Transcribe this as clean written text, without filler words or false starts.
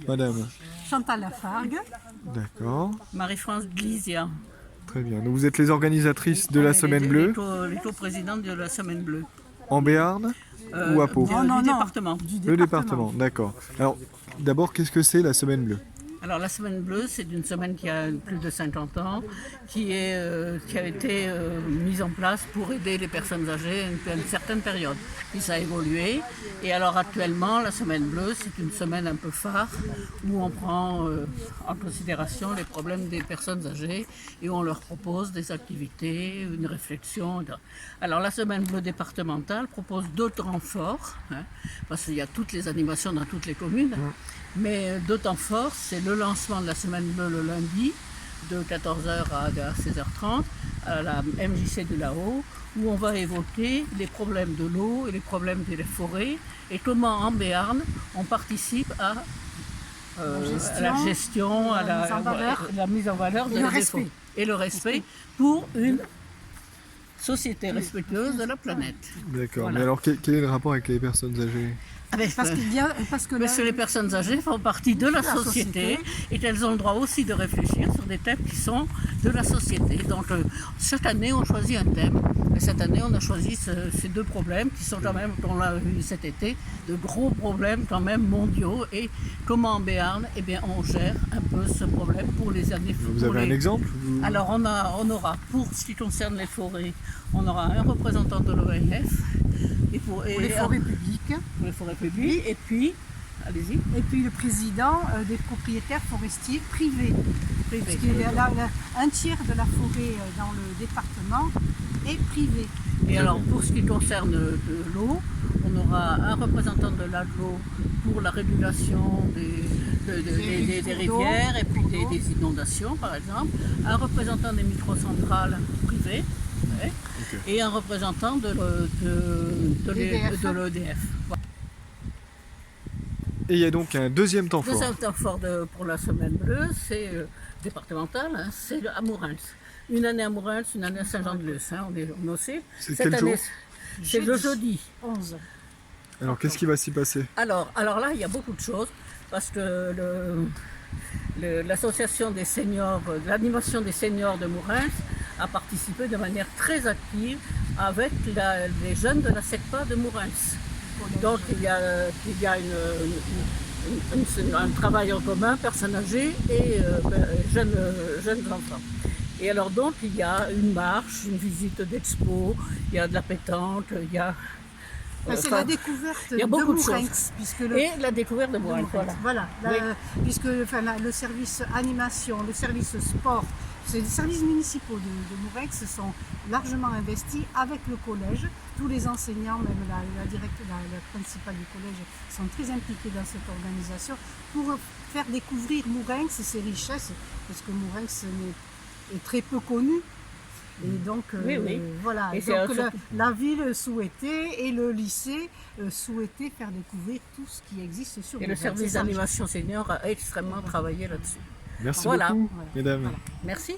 Madame. Chantal Lafargue. D'accord. Marie-France Glizia. Très bien. Donc vous êtes les organisatrices de la Semaine Bleue Les co-présidentes de la Semaine Bleue. en Béarn ou à Pau? Du département. Le département, d'accord. Alors, d'abord, qu'est-ce que c'est la Semaine Bleue? Alors la Semaine Bleue, c'est une semaine qui a plus de 50 ans, qui a été mise en place pour aider les personnes âgées à une certaine période. Puis ça a évolué. Et alors actuellement, la Semaine Bleue, c'est une semaine un peu phare où on prend en considération les problèmes des personnes âgées et où on leur propose des activités, une réflexion. Alors la Semaine Bleue départementale propose d'autres renforts, parce qu'il y a toutes les animations dans toutes les communes. Mais d'autant fort, c'est le lancement de la Semaine Bleue le lundi, de 14h à 16h30, à la MJC de là-haut, où on va évoquer les problèmes de l'eau et les problèmes des forêts, et comment en Béarn, on participe à la gestion, à la mise en valeur de respect. Et le respect pour une société respectueuse de la planète. D'accord. Voilà. Mais alors, quel est le rapport avec les personnes âgées? Parce que les personnes âgées font partie de la société et qu'elles ont le droit aussi de réfléchir sur des thèmes qui sont de la société. Donc chaque année on choisit un thème et cette année on a choisi ces deux problèmes qui sont quand même, on l'a vu cet été, de gros problèmes quand même mondiaux et comment en Béarn on gère un peu ce problème pour les années futures. Vous avez un exemple? Alors on aura, pour ce qui concerne les forêts, on aura un représentant de l'ONF pour les forêts publiques. Pour les forêts publiques, et puis, allez-y. Et puis le président des propriétaires forestiers privés. Parce que un tiers de la forêt dans le département est privé. Et alors pour ce qui concerne de l'eau, on aura un représentant de l'aglo pour la régulation des rivières et puis des inondations par exemple, un représentant des microcentrales privées. Ouais. Okay. Et un représentant de l'EDF. Et il y a donc un deuxième temps fort. Le deuxième temps fort pour la Semaine Bleue, c'est départemental, c'est à Mourins. Une année à Mourins, une année à Saint-Jean-de-Luz, on aussi. C'est quel jour? C'est le jeudi 11. Alors qu'est-ce qui va s'y passer? Alors là, il y a beaucoup de choses, parce que l'association des seniors, l'animation des seniors de Mourins, a participé de manière très active avec les jeunes de la SECPA de Mourins. Donc il y a un travail en commun, personnes âgées et jeunes enfants. Et alors donc il y a une marche, une visite d'expo, il y a de la pétanque, il y a... c'est la découverte il y a beaucoup de Mourins. Et la découverte de Mourins, voilà. Puisque le service animation, le service sport, les services municipaux de Mourins se sont largement investis avec le collège. Tous les enseignants, même la principale du collège, sont très impliqués dans cette organisation pour faire découvrir Mourins et ses richesses, parce que Mourins est très peu connu. Et donc, voilà. Et donc la ville souhaitait et le lycée souhaitait faire découvrir tout ce qui existe sur Mourins. Et le service d'animation senior a extrêmement travaillé là-dessus. Merci beaucoup, mesdames. Merci.